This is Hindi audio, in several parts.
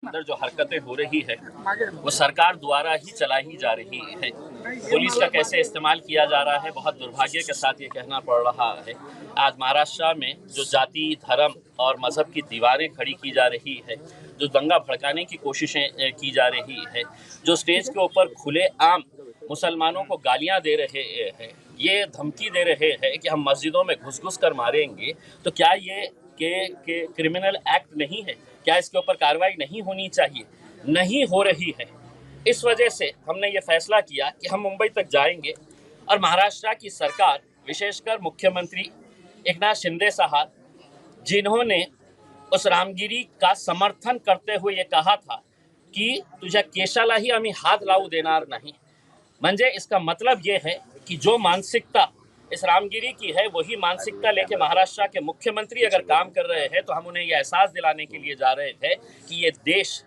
अंदर जो हरकतें हो रही है वो सरकार द्वारा ही चलाई जा रही है। पुलिस का कैसे इस्तेमाल किया जा रहा है, बहुत दुर्भाग्य के साथ ये कहना पड़ रहा है। आज महाराष्ट्र में जो जाति, धर्म और मजहब की दीवारें खड़ी की जा रही है, जो दंगा भड़काने की कोशिशें की जा रही है, जो स्टेज के ऊपर खुलेआम मुसलमानों को गालियां दे रहे हैं, ये धमकी दे रहे हैं कि हम मस्जिदों में घुस कर मारेंगे, तो क्या ये के क्रिमिनल एक्ट नहीं है? क्या इसके ऊपर कार्रवाई नहीं होनी चाहिए? नहीं हो रही है। इस वजह से हमने ये फैसला किया कि हम मुंबई तक जाएंगे और महाराष्ट्र की सरकार, विशेषकर मुख्यमंत्री एकनाथ शिंदे साहब, जिन्होंने उस रामगिरी का समर्थन करते हुए ये कहा था की तुझ्या केशालाही आम्ही हात लावू देणार नाही, म्हणजे इसका मतलब ये है कि जो मानसिकता इस रामगिरी की है वही मानसिकता लेके महाराष्ट्र के मुख्यमंत्री अगर काम कर रहे हैं, तो हम उन्हें यह एहसास दिलाने के लिए जा रहे थे कि ये देश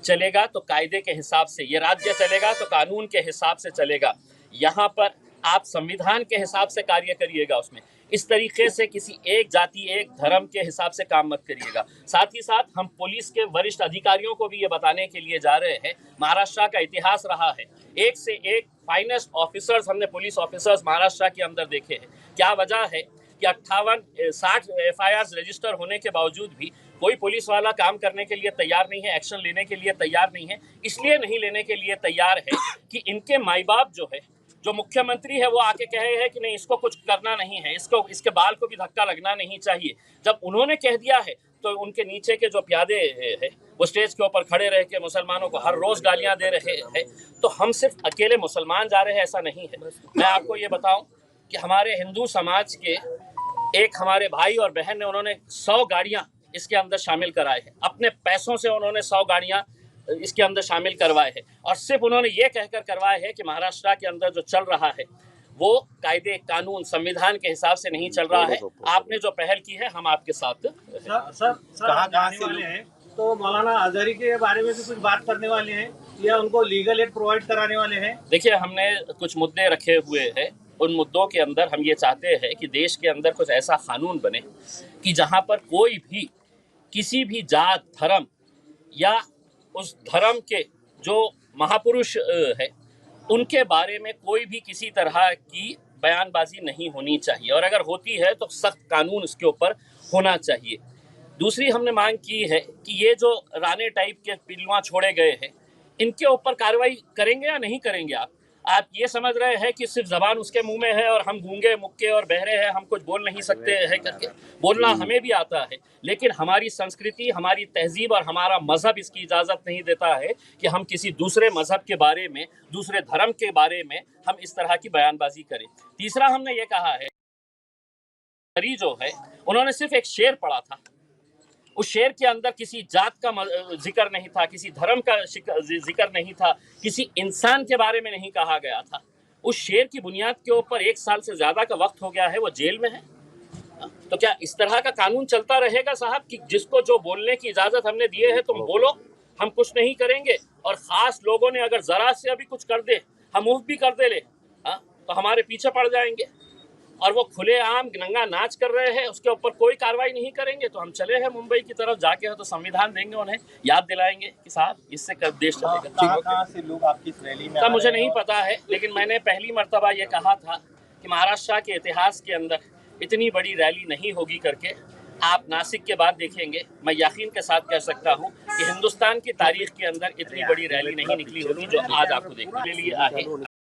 चलेगा तो कायदे के हिसाब से, ये राज्य चलेगा तो कानून के हिसाब से चलेगा। यहाँ पर आप संविधान के हिसाब से कार्य करिएगा, उसमें इस तरीके से किसी एक जाति, एक धर्म के हिसाब से काम मत करिएगा। साथ ही साथ हम पुलिस के वरिष्ठ अधिकारियों को भी ये बताने के लिए जा रहे हैं, महाराष्ट्र का इतिहास रहा है, एक से एक फाइनेस्ट ऑफिसर्स हमने पुलिस ऑफिसर्स महाराष्ट्र के अंदर देखे हैं। क्या वजह है कि 58-60 FIRs रजिस्टर होने के बावजूद भी कोई पुलिस वाला काम करने के लिए तैयार नहीं है, एक्शन लेने के लिए तैयार नहीं है। इसलिए नहीं लेने के लिए तैयार है कि इनके माई बाप जो है, जो मुख्यमंत्री है, वो आके कहे हैं कि नहीं, इसको कुछ करना नहीं है, इसके बाल को भी धक्का लगना नहीं चाहिए। जब उन्होंने कह दिया है तो उनके नीचे के जो प्यादे हैं वो स्टेज के ऊपर खड़े रह के मुसलमानों को हर रोज गालियां दे रहे हैं। तो हम सिर्फ अकेले मुसलमान जा रहे हैं ऐसा नहीं है। मैं आपको ये बताऊं कि हमारे हिंदू समाज के एक हमारे भाई और बहन ने, उन्होंने 100 गाड़ियां इसके अंदर शामिल कराए हैं, अपने पैसों से उन्होंने 100 गाड़ियां इसके अंदर शामिल करवाए हैं, और सिर्फ उन्होंने ये कहकर करवाए हैं कि महाराष्ट्र के अंदर जो चल रहा है वो कायदे, कानून, संविधान के हिसाब से नहीं चल रहा है। आपने जो पहल की है, हम आपके साथ सर कहाँ से वाले हैं, तो मौलाना आजहरी के बारे में भी कुछ बात करने वाले हैं या उनको लीगल एड प्रोवाइड कराने वाले हैं? देखिए, हमने कुछ मुद्दे रखे हुए हैं। उन मुद्दों के अंदर हम ये चाहते हैं कि देश के अंदर कुछ ऐसा कानून बने कि जहां पर कोई भी किसी भी जात, धर्म या उस धर्म के जो महापुरुष है उनके बारे में कोई भी किसी तरह की बयानबाजी नहीं होनी चाहिए, और अगर होती है तो सख्त कानून इसके ऊपर होना चाहिए। दूसरी हमने मांग की है कि ये जो राणे टाइप के पिलुआ छोड़े गए हैं, इनके ऊपर कार्रवाई करेंगे या नहीं करेंगे? आप ये समझ रहे हैं कि सिर्फ जबान उसके मुंह में है और हम गूंगे, मुक्के और बहरे हैं, हम कुछ बोल नहीं सकते हैं करके? बोलना हमें भी आता है, लेकिन हमारी संस्कृति, हमारी तहजीब और हमारा मजहब इसकी इजाज़त नहीं देता है कि हम किसी दूसरे मजहब के बारे में, दूसरे धर्म के बारे में हम इस तरह की बयानबाजी करें। तीसरा हमने ये कहा है, जो है उन्होंने सिर्फ एक शेर पढ़ा था, उस शेर के अंदर किसी जात का जिक्र नहीं था, किसी धर्म का जिक्र नहीं था, किसी इंसान के बारे में नहीं कहा गया था। उस शेर की बुनियाद के ऊपर 1 साल से ज्यादा का वक्त हो गया है, वो जेल में है। तो क्या इस तरह का कानून चलता रहेगा साहब कि जिसको जो बोलने की इजाजत हमने दिए है, तुम बोलो, हम कुछ नहीं करेंगे, और खास लोगों ने अगर जरा से अभी कुछ कर दे, हम मुफ्त भी कर दे ले, तो हमारे पीछे पड़ जाएंगे, और वो खुलेआम नंगा नाच कर रहे हैं, उसके ऊपर कोई कार्रवाई नहीं करेंगे। तो हम चले हैं मुंबई की तरफ, जाके तो संविधान देंगे, उन्हें याद दिलाएंगे कि साहब इससे कर देश चलेगा। कहाँ से लोग आपकी इस रैली में? मुझे नहीं पता है, लेकिन मैंने पहली मर्तबा ये कहा था कि महाराष्ट्र के इतिहास के अंदर इतनी बड़ी रैली नहीं होगी करके। आप नासिक के बाद देखेंगे, मैं यकीन के साथ कह सकता हूँ कि हिंदुस्तान की तारीख के अंदर इतनी बड़ी रैली नहीं निकली होगी जो आज आपको देखने के लिए आहे।